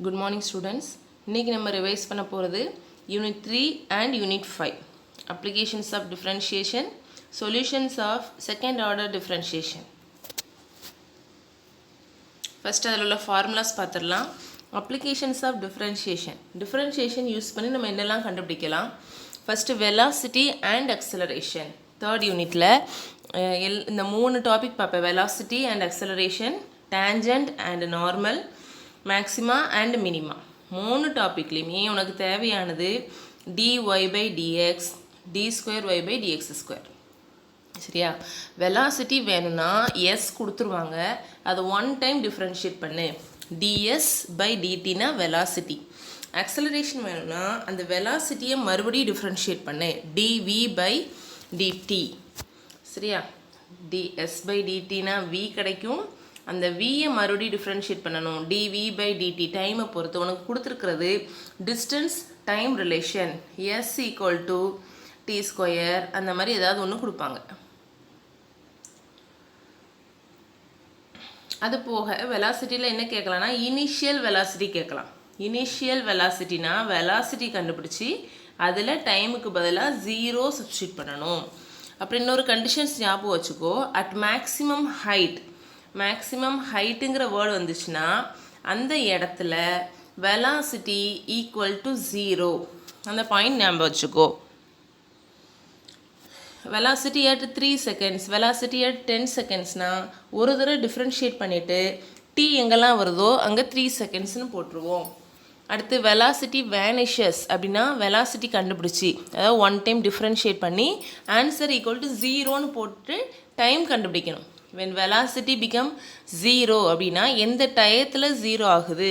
Good morning students. இன்னைக்கு நம்ம revise பண்ண போகிறது Unit 3 and Unit 5 Applications of Differentiation, Solutions of Second Order Differentiation. First அதில் உள்ள ஃபார்முலாஸ் பார்த்துடலாம். Applications of Differentiation. Differentiation use பண்ணி நம்ம என்னெல்லாம் கண்டுபிடிக்கலாம். First Velocity and Acceleration. Third Unitல இந்த மூணு டாபிக் பார்ப்பேன். Velocity and Acceleration, Tangent and Normal, maxima and minima. மூணு டாப்பிக்லேயுமே உனக்கு தேவையானது dy by dx, d square y by dx square. சரியா? வெலாசிட்டி வேணும்னா s கொடுத்துருவாங்க, அதை ஒன் டைம் டிஃப்ரென்ஷியேட் பண்ணு. ds by dtனா வெலாசிட்டி. ஆக்சலரேஷன் வேணும்னா அந்த வெலாசிட்டியை மறுபடியும் டிஃப்ரென்ஷியேட் பண்ணு. dv by dt. சரியா? ds by dtனா v கிடைக்கும், அந்த வியை மறுபடியும் டிஃப்ரென்ஷியேட் பண்ணணும். dv by dt டைமை பொறுத்து உனக்கு கொடுத்துருக்கிறது distance time relation s equal to T square, அந்த மாதிரி ஏதாவது ஒன்று கொடுப்பாங்க. அது போக வெலாசிட்டியில் என்ன கேட்கலாம்னா இனிஷியல் வெலாசிட்டி கேட்கலாம். இனிஷியல் வெலாசிட்டினா வெலாசிட்டி கண்டுபிடிச்சி அதில் டைமுக்கு பதிலாக 0 சப்ஸ்டியூட் பண்ணணும். அப்புறம் இன்னொரு கண்டிஷன்ஸ் ஞாபகம் வச்சுக்கோ. அட் மேக்ஸிமம் ஹைட், மேக்ஸிமம் ஹைட்டுங்கிற வேர்டு வந்துச்சுன்னா அந்த இடத்துல வெலாசிட்டி ஈக்குவல் டு 0, அந்த பாயிண்ட் ஞாபகம் வச்சுக்கோ. Velocity at 3 seconds, velocity at 10 செகண்ட்ஸ்னால் ஒரு தடவை டிஃப்ரென்ஷியேட் பண்ணிவிட்டு டி எங்கெல்லாம் வருதோ அங்கே 3 செகண்ட்ஸ்னு போட்டுருவோம். அடுத்து வெலாசிட்டி வேனிஷஸ் அப்படின்னா வெலாசிட்டி கண்டுபிடிச்சி, அதாவது ஒன் டைம் டிஃப்ரென்ஷியேட் பண்ணி ஆன்சர் ஈக்குவல் டு 0ன்னு போட்டு டைம் கண்டுபிடிக்கணும். when velocity become 0 அப்படின்னா எந்த டயத்தில் 0 ஆகுது.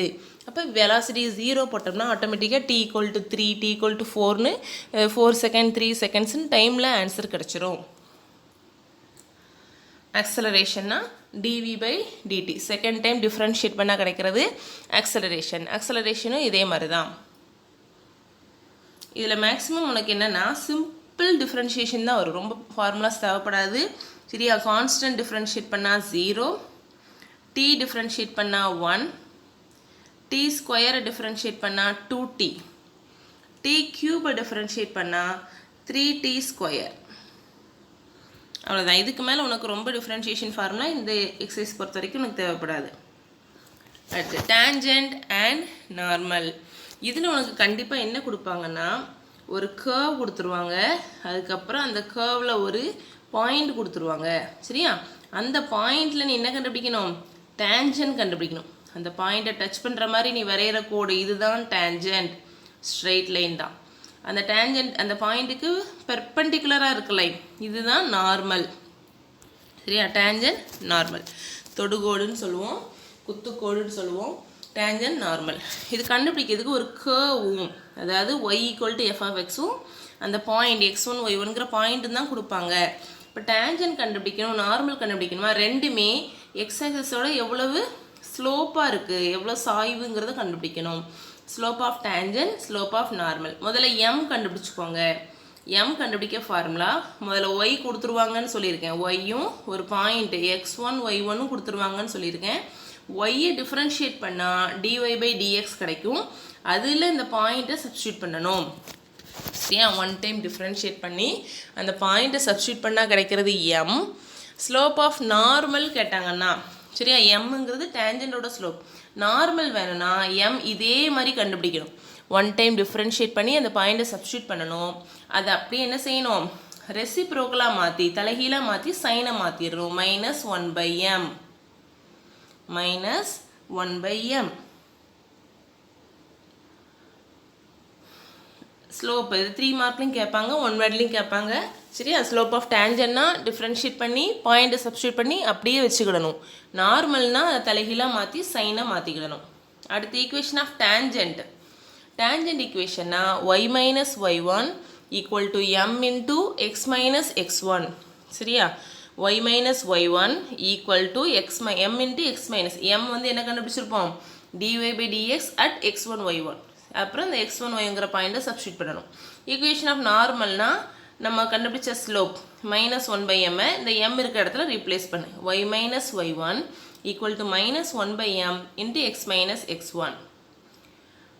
அப்போ வெலாசிட்டி 0 போட்டோம்னா ஆட்டோமேட்டிக்காக t equal to 3, t equal to 4ன்னு 4 second 3 செகண்ட்ஸ்னு டைமில் ஆன்சர் கிடச்சிரும். ஆக்சலரேஷன்னா dv by dt, second time differentiate பண்ணால் கிடைக்கிறது ஆக்சலரேஷன். ஆக்சலரேஷனும் இதே மாதிரி தான். இதில் மேக்ஸிமம் உனக்கு என்னென்னா சிம்பிள் டிஃப்ரென்ஷியேஷன் தான் வரும், ரொம்ப ஃபார்முலாஸ் தேவைப்படாது. சரியா? கான்ஸ்டன்ட் டிஃப்ரென்ஷியேட் பண்ணால் 0, டி டிஃப்ரென்ஷியேட் பண்ணால் 1, டி ஸ்கொயரை டிஃப்ரென்ஷியேட் பண்ணால் 2t, டி க்யூபை டிஃப்ரென்ஷியேட் பண்ணால் 3t ஸ்கொயர். அவ்வளோதான். இதுக்கு மேலே உனக்கு ரொம்ப டிஃப்ரென்ஷியேஷன் ஃபார்முலா இந்த எக்ஸசைஸ் பொறுத்த வரைக்கும் உனக்கு தேவைப்படாது. அடுத்து டேஞ்சன்ட் அண்ட் நார்மல். இதில் உனக்கு கண்டிப்பாக என்ன கொடுப்பாங்கன்னா ஒரு கர்வ் கொடுத்துருவாங்க, அதுக்கப்புறம் அந்த கர்வில் ஒரு பாயிண்ட் கொடுத்துருவாங்க. சரியா? அந்த பாயிண்டில் நீ என்ன கண்டுபிடிக்கணும்? டேஞ்சன்ட் கண்டுபிடிக்கணும். அந்த பாயிண்ட்டை டச் பண்ணுற மாதிரி நீ வரைகிற கோடு இதுதான் டேஞ்சன்ட், ஸ்ட்ரெயிட் லைன் தான். அந்த டேஞ்சன்ட் அந்த பாயிண்ட்டுக்கு பெர்பெண்டிகுலராக இருக்க லைன் இதுதான் நார்மல். சரியா? Tangent normal. தொடுகோடுன்னு சொல்லுவோம், குத்துக்கோடுன்னு சொல்லுவோம், டேஞ்சன்ட் நார்மல். இது கண்டுபிடிக்கிறதுக்கு ஒரு கர்வும், அதாவது y equal to F of எக்ஸும் அந்த பாயிண்ட் x1 y1ங்கிற பாயிண்ட்டு தான் கொடுப்பாங்க. இப்போ டேஞ்சன்ட் கண்டுபிடிக்கணும், நார்மல் கண்டுபிடிக்கணுமா, ரெண்டுமே எக்ஸ் ஆக்சிஸோட எவ்வளவு ஸ்லோப்பாக இருக்குது, எவ்வளோ சாய்வுங்கிறத கண்டுபிடிக்கணும். Slope of tangent, slope of normal. முதல்ல எம் கண்டுபிடிச்சிக்கோங்க. எம் கண்டுபிடிக்க ஃபார்முலா முதல்ல ஒய் கொடுத்துருவாங்கன்னு சொல்லியிருக்கேன், ஒய்யும் ஒரு பாயிண்ட் x1 y1ம் கொடுத்துருவாங்கன்னு சொல்லியிருக்கேன். ஒய்யை டிஃப்ரென்ஷியேட் பண்ணால் dy by dx கிடைக்கும், அதில் இந்த பாயிண்ட்டை சப்ஸ்டியூட் பண்ணணும். சரியா? ஒன் டைம் டிஃப்ரென்ஷியேட் பண்ணி அந்த பாயிண்ட்டை சப்ஸ்டியூட் பண்ணால் கிடைக்கிறது எம். ஸ்லோப் ஆஃப் நார்மல் கேட்டாங்கன்னா, சரியா, எம்ங்கிறது டேஞ்சண்டோட ஸ்லோப். நார்மல் வேணும்னா எம் இதே மாதிரி கண்டுபிடிக்கணும். ஒன் டைம் டிஃப்ரென்ஷியேட் பண்ணி அந்த பாயிண்ட்டை சப்ஸ்டியூட் பண்ணணும். அதை அப்படியே என்ன செய்யணும்? ரெசிப்ரோக்கலாக மாற்றி தலைகீழாக மாற்றி சைனை மாற்றிடணும். -1/m, -1/m. ஸ்லோப் இது 3 மார்க்லையும் கேட்பாங்க, 1 வேர்ட்லையும் கேட்பாங்க. சரியா? ஸ்லோப் ஆஃப் டேஞ்சன்னா டிஃப்ரென்ஷியேட் பண்ணி பாயிண்ட்டை சப்ஸ்டியூட் பண்ணி அப்படியே வச்சுக்கிடணும். நார்மல்னா அதை தலைகீழாக மாற்றி சைனாக மாற்றிக்கிடணும். அடுத்து ஈக்குவேஷன் ஆஃப் டேஞ்சன்ட். டேஞ்சன்ட் ஈக்குவேஷன்னா y minus y1 equal to m into x minus x1. சரியா? y minus y1 equal to m into x minus m வந்து என்ன கண்டுபிடிச்சிருப்போம்? dy by dx at x1 y1. அப்புறம் இந்த x1 yங்கிற பாயிண்ட்டை substitute பண்ணணும். Equation of நார்மல்னா நம்ம கண்டுபிடிச்ச ஸ்லோப் -1/m இந்த m இருக்கிற இடத்துல ரீப்ளேஸ் பண்ணு. y minus y1 equal to -1/m into x minus x1.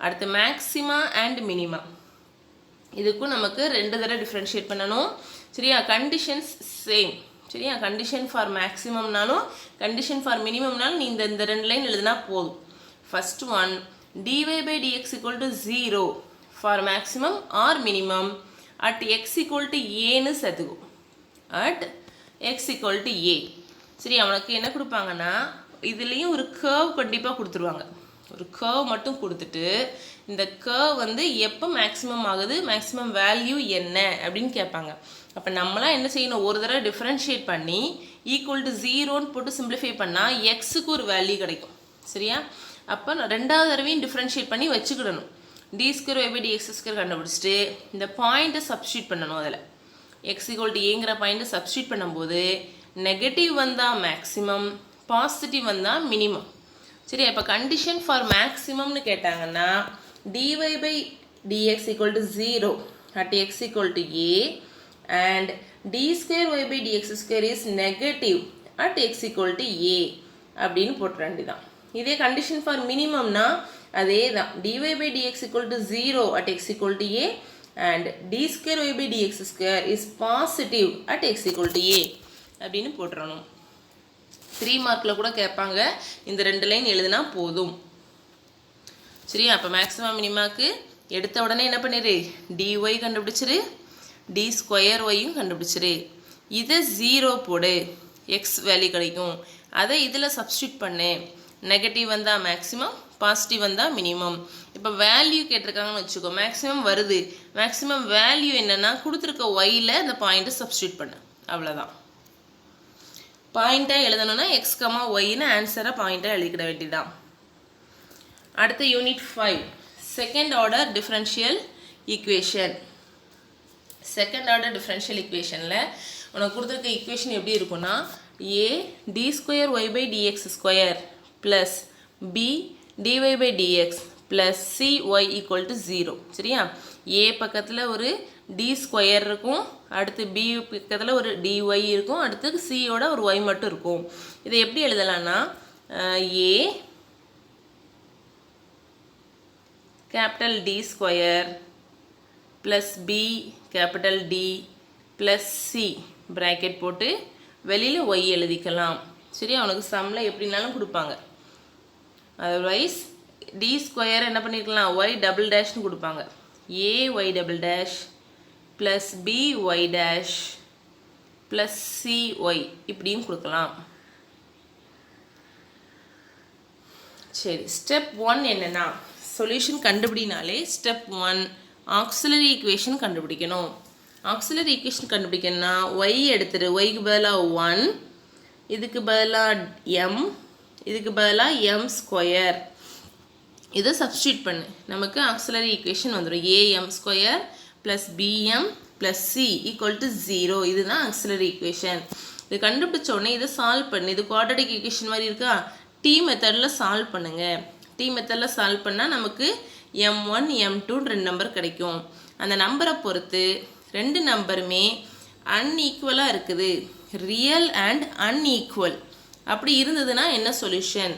அடுத்து மேக்ஸிமா அண்ட் மினிமா, இதுக்கும் நமக்கு 2 தடவை டிஃப்ரென்ஷியேட் பண்ணணும். சரியா? Conditions same. சரியா? கண்டிஷன் ஃபார் மேக்ஸிமம்னாலும் கண்டிஷன் ஃபார் மினிமம்னாலும் நீ இந்த 2 லைன் எழுதுனா போதும். First one, dy by dx equal to 0 for maximum or minimum at x equal to a னு சேர்த்துக்கோ. at x equal to a. சரி, அவனுக்கு என்ன கொடுப்பாங்கன்னா இதுலேயும் ஒரு கர்வ் கண்டிப்பாக கொடுத்துருவாங்க. ஒரு கர்வ் மட்டும் கொடுத்துட்டு இந்த கர்வ் வந்து எப்போ மேக்ஸிமம் ஆகுது, மேக்ஸிமம் வேல்யூ என்ன அப்படின்னு கேட்பாங்க. அப்போ நம்மளாம் என்ன செய்யணும், ஒரு தடவை டிஃப்ரென்ஷியேட் பண்ணி ஈக்குவல் டு 0ன்னு போட்டு சிம்பிளிஃபை பண்ணால் எக்ஸுக்கு ஒரு வேல்யூ கிடைக்கும். சரியா? அப்போ 2வது தடவையும் டிஃப்ரென்ஷியேட் பண்ணி வச்சுக்கிடணும். D square y by d x square கண்டுபிடிச்சிட்டு இந்த பாயிண்ட்டை சப்ஸ்டியூட் பண்ணணும். அதில் எக்ஸ் ஈக்குவல் டு ஏங்கிற பாயிண்ட்டை சப்ஸ்டியூட் பண்ணும்போது நெகட்டிவ் வந்தால் மேக்ஸிமம், பாசிட்டிவ் வந்தால் மினிமம். சரி, இப்போ கண்டிஷன் ஃபார் மேக்ஸிமம்னு கேட்டாங்கன்னா dy by dx equal to 0 at x equal to a and d square y by dx square is negative at x equal to a அப்படின்னு போட்டுற வேண்டியதான். இதே கண்டிஷன் ஃபார் மினிமம்னா அதே தான், dy by dx equal to 0 at x equal to a and d square y by dx square is positive at x equal to a அப்படின்னு போட்டுறணும். 3 மார்க்கில் கூட கேட்பாங்க, இந்த 2 லைன் எழுதுனா போதும். சரியா? அப்போ மேக்ஸிமம் மினிமாக்கு எடுத்த உடனே என்ன பண்ணிடு, dy கண்டுபிடிச்சிரு, டி ஸ்கொயர் ஒய்யும் கண்டுபிடிச்சிரு. இதை 0 போடு, எக்ஸ் வேல்யூ கிடைக்கும். அதை இதில் சப்ஸ்டியூட் பண்ணு, நெகட்டிவ் வந்தால் மேக்ஸிமம், பாசிட்டிவ் வந்தால் மினிமம். இப்போ வேல்யூ கேட்டிருக்காங்கன்னு வச்சுக்கோ, மேக்ஸிமம் வருது, மேக்ஸிமம் வேல்யூ என்னென்னா கொடுத்துருக்க ஒயில் அந்த பாயிண்ட்டை சப்ஸ்டியூட் பண்ணு, அவ்வளோதான். பாயிண்ட்டாக எழுதணும்னா எக்ஸ் கமா ஒய்னு ஆன்சரை பாயிண்ட்டாக எழுதிக்கிட வேண்டியதான். அடுத்த unit 5, second order differential equation. Second order differential ஈக்குவேஷனில் உனக்கு கொடுத்துருக்க ஈக்குவேஷன் எப்படி இருக்குன்னா, a d square y by d x square plus b d y by d x plus c y equal to 0. சரியா? ஏ பக்கத்தில் ஒரு டி ஸ்கொயர் இருக்கும், அடுத்து பி பக்கத்தில் ஒரு டிஒய் இருக்கும், அடுத்து சியோட ஒரு ஒய் மட்டும் இருக்கும். இதை எப்படி எழுதலான்னா a capital d square plus b capital d plus c bracket போட்டு வெளியில் ஒய் எழுதிக்கலாம். சரி, அவனுக்கு சம்மில் எப்படின்னாலும் கொடுப்பாங்க. அதர்வைஸ் டி ஸ்கொயர் என்ன பண்ணிக்கலாம், ஒய் டபுள் டேஷ்னு கொடுப்பாங்க. A y double dash plus b y dash plus c y இப்படியும் கொடுக்கலாம். சரி, ஸ்டெப் 1 என்னென்னா, சொல்யூஷன் கண்டுபிடினாலே ஸ்டெப் 1 ஆக்சிலரி ஈக்குவேஷன் கண்டுபிடிக்கணும். ஆக்சிலரி ஈக்குவேஷன் கண்டுபிடிக்கணும்னா ஒய் எடுத்துரு, ஒய்க்கு பதிலாக 1, இதுக்கு பதிலாக எம், இதுக்கு பதிலாக எம் ஸ்கொயர், இதை சப்ஸ்டியூட் பண்ணு, நமக்கு ஆக்சிலரி ஈக்குவேஷன் வந்துடும். AM square plus PM plus C equal to 0. இதுதான் ஆக்சிலரி ஈக்குவேஷன். இது கண்டுபிடிச்ச உடனே இதை சால்வ் பண்ணு. இது குவாட்ரடிக் ஈக்குவேஷன் மாதிரி இருக்கா, டி மெத்தடில் சால்வ் பண்ணுங்கள். டி மெத்தடில் சால்வ் பண்ணால் நமக்கு m1 m2 2 நம்பர் கிடைக்கும். அந்த நம்பரை பொறுத்து 2 நம்பருமே அன்ஈக்குவலாக இருக்குது, ரியல் அண்ட் அன்ஈக்குவல். அப்படி இருந்ததுன்னா என்ன solution,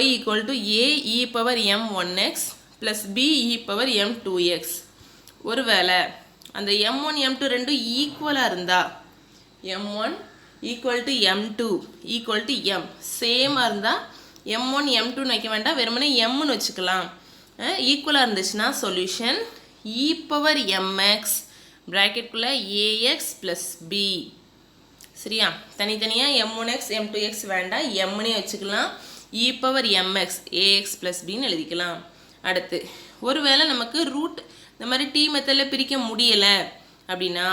y equal to a e power m1x plus b e power m2x. ஒருவேளை அந்த m1 m2 ரெண்டும் ஈக்குவலாக இருந்தால் m1 equal to m2 equal to m சேமாக இருந்தால் m1 m2 வைக்க வேண்டாம், வெறுமனே mன்னு வச்சுக்கலாம். ஈக்குவலாக இருந்துச்சுன்னா solution e power mx ப்ராக்கெட்குள்ளே ax plus b. சரியா? தனித்தனியாக m1x m2x வேண்டாம், mனே வச்சுக்கலாம். e power mx ax plus bன்னு எழுதிக்கலாம். அடுத்து ஒருவேளை நமக்கு ரூட் இந்த மாதிரி டி மெத்தடில் பிரிக்க முடியலை அப்படின்னா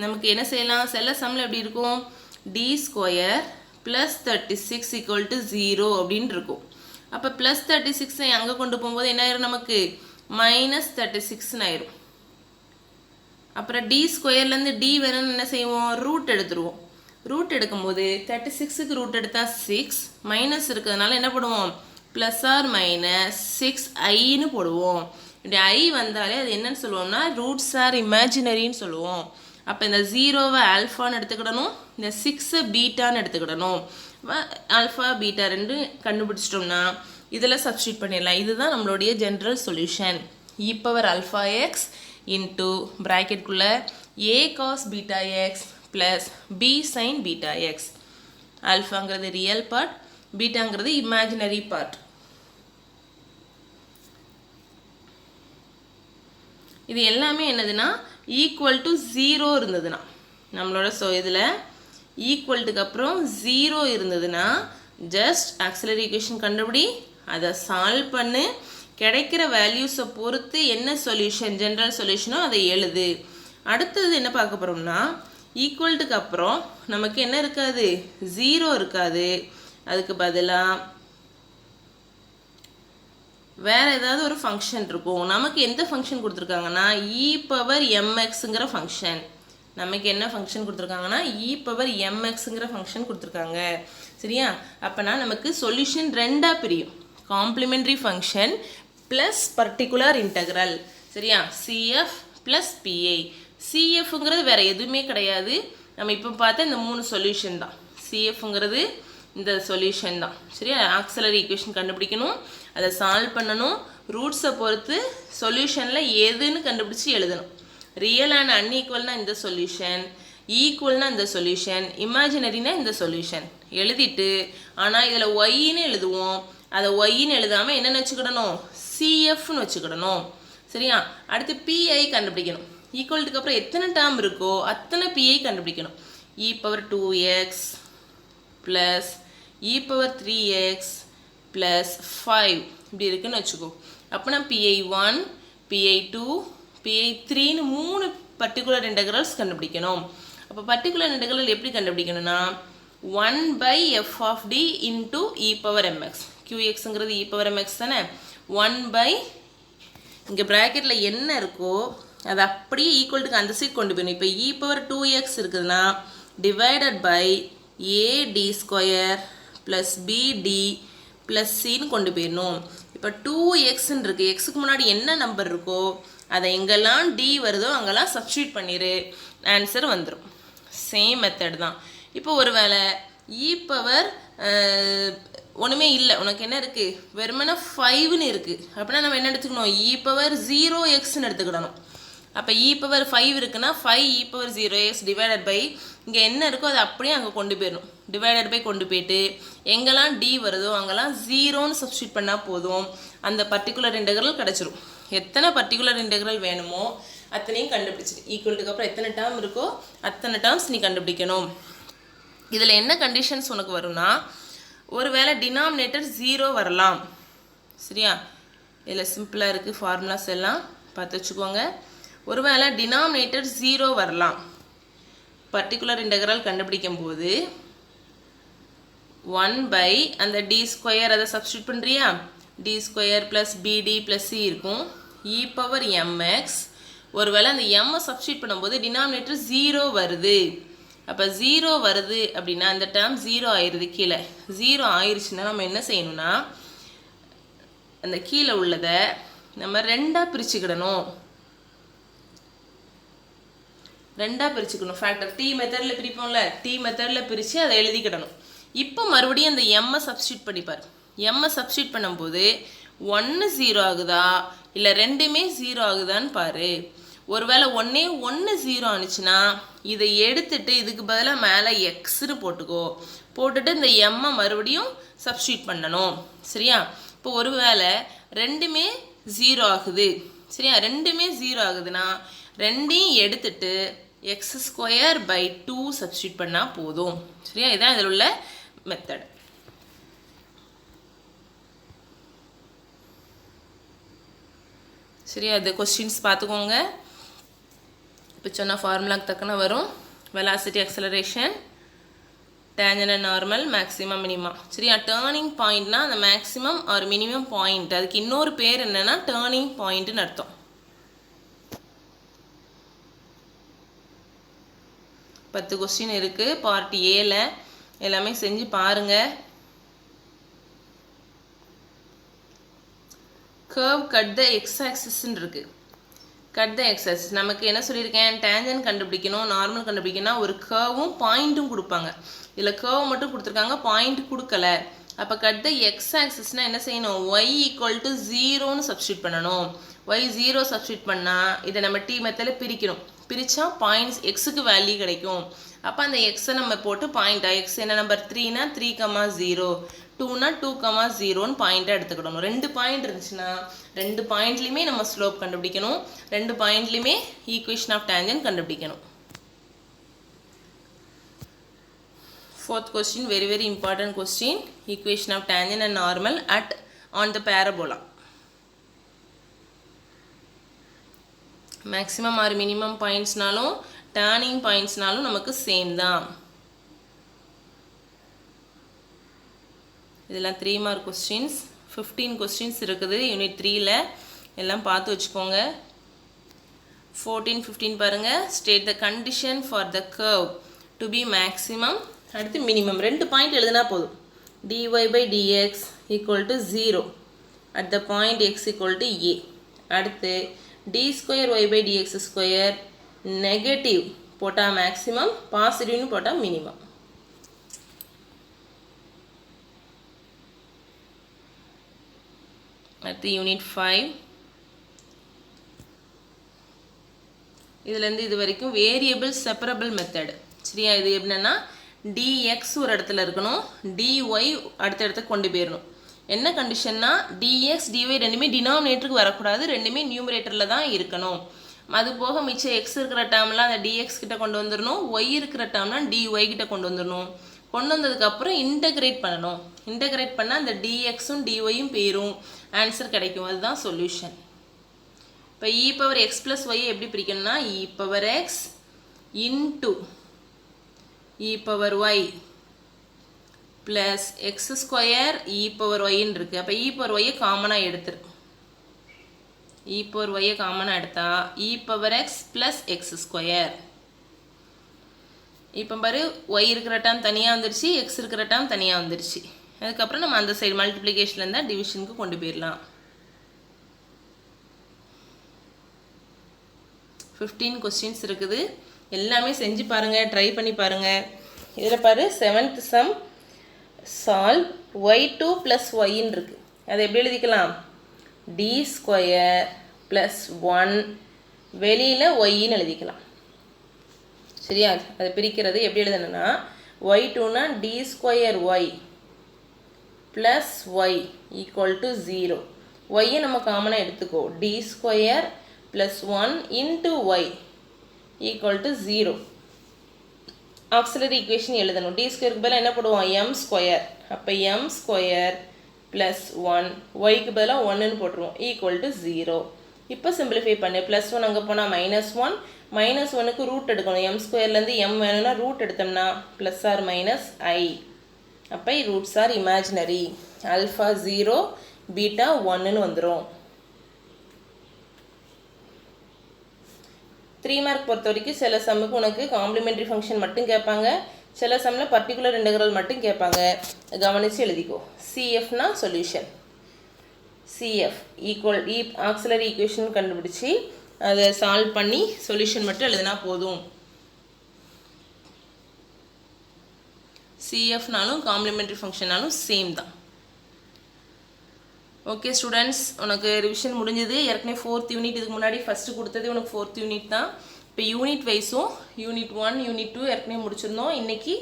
நமக்கு என்ன செய்யலாம், சில சம்மில் எப்படி இருக்கும், T square plus 36 equal to 0 அப்படின்னு இருக்கும். அப்போ ப்ளஸ் 36 அங்கே கொண்டு போகும்போது என்ன ஆயிரும், நமக்கு மைனஸ் 36 ஆயிரும். அப்புறம் டி ஸ்கொயர்லேருந்து டி வேணும்னு என்ன செய்வோம், ரூட் எடுத்துருவோம். ரூட் எடுக்கும்போது 36க்கு ரூட் எடுத்தால் 6, மைனஸ் இருக்கிறதுனால என்ன போடுவோம், ப்ளஸ் ஆர் மைனஸ் 6i போடுவோம். இப்படி ஐ வந்தாலே அது என்னன்னு சொல்லுவோம்னா ரூட்ஸ் ஆர் இமேஜினரின்னு சொல்லுவோம். அப்போ இந்த 0வை ஆல்ஃபான்னு எடுத்துக்கிடணும், இந்த 6 பீட்டான்னு எடுத்துக்கிடணும். ஆல்ஃபா பீட்டா ரெண்டு கண்டுபிடிச்சிட்டோம்னா இதில் சப்ஸ்டியூட் பண்ணிடலாம். இதுதான் நம்மளுடைய general solution. e power alpha x into ப்ராக்கெட்குள்ளே a cos beta x plus b sin beta x. ஆல்ஃபாங்கிறது ரியல் பார்ட், பீட்டாங்கிறது இமேஜினரி பார்ட். இது எல்லாமே என்னதுன்னா ஈக்குவல் டு 0 இருந்ததுன்னா நம்மளோட இதில் ஈக்குவல்ட்டுக்கு அப்புறம் 0 இருந்ததுன்னா ஜஸ்ட் ஆக்சிலரி ஈக்குவேஷன் கண்டுபிடி, அதை சால்வ் பண்ணு, கிடைக்கிற வேல்யூஸை பொறுத்து என்ன சொல்யூஷன் ஜென்ரல் சொல்யூஷனோ அதை எழுது. அடுத்தது என்ன பார்க்க போகிறோம்னா ஈக்குவல்ட்டுக்கு அப்புறம் நமக்கு என்ன இருக்காது, 0 இருக்காது. அதுக்கு பதிலாக வேறு ஏதாவது ஒரு ஃபங்க்ஷன் இருக்கும். நமக்கு எந்த ஃபங்க்ஷன் கொடுத்துருக்காங்கன்னா e பவர் mxங்கிற ஃபங்க்ஷன். நமக்கு என்ன ஃபங்க்ஷன் கொடுத்துருக்காங்கன்னா e பவர் mxங்கிற ஃபங்க்ஷன் கொடுத்துருக்காங்க. சரியா? அப்போனா நமக்கு சொல்யூஷன் ரெண்டாக பிரியும். Complimentary function plus particular integral. சரியா? cf plus pa. cfங்கிறது வேறு எதுவுமே கிடையாது. நம்ம இப்போ பார்த்த இந்த 3 சொல்யூஷன் தான். cfங்கிறது இந்த சொல்யூஷன் தான். சரியா? ஆக்சிலரி ஈக்குவேஷன் கண்டுபிடிக்கணும், அதை சால்வ் பண்ணணும், ரூட்ஸை பொறுத்து சொல்யூஷனில் எதுன்னு கண்டுபிடிச்சி எழுதணும். ரியல் அண்ட் அன்ஈக்குவல்னா இந்த சொல்யூஷன், ஈக்குவல்னா இந்த சொல்யூஷன், இமேஜினரினா இந்த சொல்யூஷன் எழுதிட்டு, ஆனால் இதில் ஒய்ன்னு எழுதுவோம். அதை ஒய்ன்னு எழுதாமல் என்னென்னு வச்சுக்கிடணும், சிஎஃப்னு வச்சுக்கிடணும். சரியா? அடுத்து பிஐ கண்டுபிடிக்கணும். ஈக்குவல்ட்டுக்கு அப்புறம் எத்தனை டேர்ம் இருக்கோ அத்தனை பிஐ கண்டுபிடிக்கணும். E power 2x plus e power 3x plus 5 இப்படி இருக்குன்னு வச்சுக்கோ. அப்போனா PI1, PI2, PI3ன்னு 3 பர்டிகுலர் இன்டெக்ரல்ஸ் கண்டுபிடிக்கணும். அப்போ பர்டிகுலர் இன்டெக்ரல் எப்படி கண்டுபிடிக்கணும்னா 1/f of d into e power mx. qxங்கிறது e power mx தானே. 1/ இங்கே ப்ராக்கெட்டில் என்ன இருக்கோ அது அப்படியே ஈக்குவல்ட்டுக்கு அந்த சைட் கொண்டு போயிடணும். இப்போ e power 2x இருக்குதுன்னா divided by ad² plus bd plus சின்னு கொண்டு போயிடணும். இப்போ 2xன்னு இருக்குது. எக்ஸுக்கு முன்னாடி என்ன நம்பர் இருக்கோ அதை எங்கெல்லாம் டி வருதோ அங்கெல்லாம் சப்ஸ்டியூட் பண்ணிடு, ஆன்சர் வந்துடும். சேம் மெத்தட் தான். இப்போ ஒரு வேளை இ பவர் ஒன்றுமே இல்லை, உனக்கு என்ன இருக்குது, வெறுமனே 5ன்னு இருக்குது. அப்படின்னா நம்ம என்ன எடுத்துக்கணும், இ பவர் 0xன்னு எடுத்துக்கிடணும். அப்போ இ பவர் 5 இருக்குன்னா 5 e power 0x divided by இங்கே என்ன இருக்கோ அதை அப்படியே அங்கே கொண்டு போயிடணும். டிவைடட் பை கொண்டு போயிட்டு எங்கெல்லாம் டி வருதோ அங்கெல்லாம் 0ன்னு சப்ஸ்டியூட் பண்ணால் போதும், அந்த பர்டிகுலர் இன்டெக்ரல் கிடச்சிரும். எத்தனை பர்டிகுலர் இன்டெக்ரல் வேணுமோ அத்தனையும் கண்டுபிடிச்சிட்டு ஈக்குவல்ட்டுக்கு அப்புறம் எத்தனை டேர்ம் இருக்கோ அத்தனை டேர்ம்ஸ் நீ கண்டுபிடிக்கணும். இதில் என்ன கண்டிஷன்ஸ் உனக்கு வரும்னா, ஒரு வேளை டினாமினேட்டர் 0 வரலாம். சரியா? இதில் சிம்பிளாக இருக்குது, ஃபார்முலாஸ் எல்லாம் பார்த்து வச்சுக்கோங்க. ஒரு வேளை டினாமினேட்டர் 0 வரலாம். பர்டிகுலர் இன்டெக்ரல் கண்டுபிடிக்கும் போது 1/, அந்த d² அதை சப்ஸ்டியூட் பண்ணுறியா, d² plus bd plus c இருக்கும். e power mx. ஒரு வேளை அந்த m சப்ஸ்டியூட் பண்ணும்போது டினாமினேட்டர் 0 வருது. அப்போ 0 வருது அப்படின்னா அந்த டேர்ம் 0 ஆயிடுது. கீழே 0 ஆயிடுச்சுன்னா நம்ம என்ன செய்யணும்னா அந்த கீழே உள்ளதை நம்ம ரெண்டாக பிரிச்சுக்கிடணும். ஃபேக்டர் டி மெத்தடில் பிரிப்போம்ல, டி மெத்தடில் பிரித்து அதை எழுதிக்கிடணும். இப்போ மறுபடியும் அந்த எம்மை சப்ஸ்டியூட் பண்ணிப்பார். எம்மை சப்ஸ்டியூட் பண்ணும்போது 1 0 ஆகுதா இல்லை ரெண்டுமே 0 ஆகுதான்னு பாரு. ஒருவேளை 1 0 ஆனிச்சுன்னா இதை எடுத்துட்டு இதுக்கு பதிலாக மேலே எக்ஸ்ன்னு போட்டுக்கோ. போட்டுட்டு இந்த எம்மை மறுபடியும் சப்ஸ்டியூட் பண்ணணும். சரியா? இப்போ ஒருவேளை ரெண்டுமே 0 ஆகுது. சரியா? ரெண்டுமே 0 ஆகுதுன்னா ரெண்டையும் எடுத்துட்டு x²/2 சப்ஸ்டியூட் பண்ணால் போதும். சரியா? இதுதான் இதில் உள்ள மெத்தட். சரியா? இது கொஸ்டின்ஸ் பார்த்துக்கோங்க. இப்போ சொன்ன ஃபார்முலாக்கு தக்கன வரும். Velocity, acceleration, tangent and normal, maximum, minimum. சரியா? டேர்னிங் பாயிண்ட்னா அந்த மேக்ஸிமம் ஆர் மினிமம் பாயிண்ட், அதுக்கு இன்னொரு பேர் என்னென்னா டேர்னிங் பாயிண்ட்டுன்னு அர்த்தம். 10 கொஸ்டின் இருக்குது பார்ட் ஏல. எல்லாமே செஞ்சு பாருங்கள். கர்வ் கட் த எக்ஸ் ஆக்சிஸ்ன்னு இருக்குது. கட் த எக்ஸ் ஆக்சிஸ் நமக்கு என்ன சொல்லியிருக்கேன், டேஞ்சன்ட் கண்டுபிடிக்கணும், நார்மல் கண்டுபிடிக்கணும்னா ஒரு கர்வும் பாயிண்ட்டும் கொடுப்பாங்க. இதில் கர்வ் மட்டும் கொடுத்துருக்காங்க, பாயிண்ட் கொடுக்கல. அப்போ கட் த எக்ஸ் ஆக்சிஸ்னால் என்ன செய்யணும்? ஒய் ஈக்குவல் டு 0ன்னு சப்ஸ்டியூட் பண்ணணும். ஒய் 0 சப்ஸ்டியூட் பண்ணால் இதை நம்ம டி மெத்தடில் பிரிக்கணும். பிரித்தா பாயிண்ட்ஸ் எக்ஸுக்கு வேல்யூ கிடைக்கும். அப்போ அந்த எக்ஸை நம்ம போட்டு பாயிண்ட்டாக எக்ஸ் என்ன நம்பர் 3னா 3,0 2னா 2,0ன்னு பாயிண்ட்டாக எடுத்துக்கிடணும். 2 பாயிண்ட் இருந்துச்சுன்னா 2 பாயிண்ட்லேயுமே நம்ம ஸ்லோப் கண்டுபிடிக்கணும். 2 பாயிண்ட்லேயுமே ஈக்குவேஷன் ஆஃப் டேஞ்சன்ட் கண்டுபிடிக்கணும். 4th question, very important question. Equation of tangent and normal on the parabola. Maximum or minimum points நாலும் turning points நாலும் நமக்கு same தான். இதெல்லாம் 3 mark questions. 15 questions இருக்குது unit 3ல. எல்லாம் பார்த்து வச்சுக்கோங்க. 14, 15 பாருங்க. State the condition for the curve to be maximum. அடுத்து மினிமம் 2 பாயிண்ட் எழுதுனா போதும். dy by dx equal to 0 at the point x equal to a. அடுத்து d square y by dx square negative போட்டால் maximum, பாசிட்டிவ்னு போட்டால் minimum. அடுத்து unit 5. இதுலேருந்து இது வரைக்கும் வேரியபிள் செப்பரபிள் மெத்தட். சரியா? இது எப்படின்னா dx ஒரு இடத்துல இருக்கணும், dy அடுத்த இடத்துக்கு கொண்டு போயிடணும். என்ன கண்டிஷன்னா dx dy ரெண்டுமே டினாமினேட்டருக்கு வரக்கூடாது, ரெண்டுமே நியூமரேட்டரில் தான் இருக்கணும். அது போக மிச்சம் x இருக்கிற டேர்ம்லாம் அந்த dx கிட்ட கொண்டு வந்துடணும், y இருக்கிற டேர்ம்லாம் dy கிட்ட கொண்டு வந்துடணும். கொண்டு வந்ததுக்கப்புறம் இன்டகிரேட் பண்ணணும். இன்டகிரேட் பண்ணால் அந்த dxும் dyயும் போயிடும், ஆன்சர் கிடைக்கும். அதுதான் சொல்யூஷன். இப்போ e power x plus y எப்படி பிரிக்கணும்னா e power x into e power y plus x square e power y ன்னு இருக்கு. அப்போ e power y காமனாக எடுத்துரு. e power y காமனாக எடுத்தா e power x plus x square. இப்போ பாரு y இருக்கிற டேர்ம் தனியாக வந்துருச்சு, x இருக்கிற டேர்ம் தனியாக வந்துருச்சு. அதுக்கப்புறம் நம்ம அந்த சைடு மல்டிப்ளிகேஷனில் இருந்தால் டிவிஷனுக்கு கொண்டு போயிடலாம். 15 questions இருக்குது. எல்லாமே செஞ்சு பாருங்கள், ட்ரை பண்ணி பாருங்கள். இதில் பாரு 7th sum solve y2 plus yன்னு இருக்குது. அதை எப்படி எழுதிக்கலாம்? d square plus 1 வெளியில் yன்னு எழுதிக்கலாம். சரியா? அதை பிரிக்கிறது எப்படி எழுதணும்னா y2னா d square y plus y equal to 0. y நம்ம காமனாக எடுத்துக்கோ. d square plus 1 into y equal to 0. Auxiliary equation எழுதணும். d ஸ்கொயருக்கு பதிலாக என்ன போடுவோம்? m square. அப்போ m ஸ்கொயர் ப்ளஸ் 1 ஒய்க்கு பதிலாக 1ன்னு போட்டுருவோம், ஈக்குவல் டு 0. இப்போ சிம்பிளிஃபை பண்ணு. ப்ளஸ் 1 அங்கே போனால் -1, -1க்கு ரூட் எடுக்கணும். m ஸ்கொயர்லேருந்து m வேணும்னா ரூட் எடுத்தோம்னா ப்ளஸ் ஆர் மைனஸ் i. அப்போ roots are imaginary. Alpha 0 beta 1ன்னு வந்துடும். 3 மார்க் பொறுத்த வரைக்கும் சில சம்முக்கு உனக்கு காம்ப்ளிமெண்ட்ரி ஃபங்க்ஷன் மட்டும் கேட்பாங்க, சில சம்மில் பர்டிகுலர் இன்டெக்ரல் மட்டும் கேட்பாங்க. கவனித்து எழுதிக்கோ. CFனா solution. CF equal auxiliary equation கண்டுபிடிச்சி அதை சால்வ் பண்ணி சொல்யூஷன் மட்டும் எழுதினா போதும். CFனாலும் காம்ப்ளிமெண்ட்ரி ஃபங்க்ஷனாலும் சேம் தான். ஓகே ஸ்டூடெண்ட்ஸ், உனக்கு ரிவிஷன் முடிஞ்சது. ஏற்கனவே 4th யூனிட் இதுக்கு முன்னாடி ஃபஸ்ட்டு கொடுத்தது உனக்கு 4th யூனிட் தான். இப்போ யூனிட் வைஸும் யூனிட் 1 யூனிட் 2 ஏற்கனவே முடிச்சிருந்தோம். இன்றைக்கி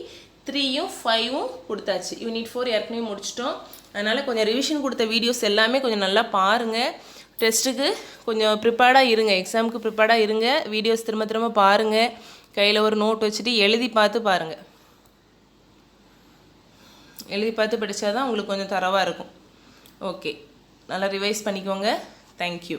3யும் 5ம் கொடுத்தாச்சு. யூனிட் 4 ஏற்கனவே முடிச்சிட்டோம். அதனால் கொஞ்சம் ரிவிஷன் கொடுத்த வீடியோஸ் எல்லாமே கொஞ்சம் நல்லா பாருங்கள். டெஸ்ட்டுக்கு கொஞ்சம் ப்ரிப்பேர்டாக இருங்க, எக்ஸாமுக்கு ப்ரிப்பேர்டாக இருங்க. வீடியோஸ் திரும்ப திரும்ப பாருங்கள். கையில் ஒரு நோட் வச்சுட்டு எழுதி பார்த்து பாருங்கள். எழுதி பார்த்து படித்தா தான் உங்களுக்கு கொஞ்சம் தரவாக இருக்கும். ஓகே, நல்லா ரிவைஸ் பண்ணிக்கோங்க. தேங்க்யூ.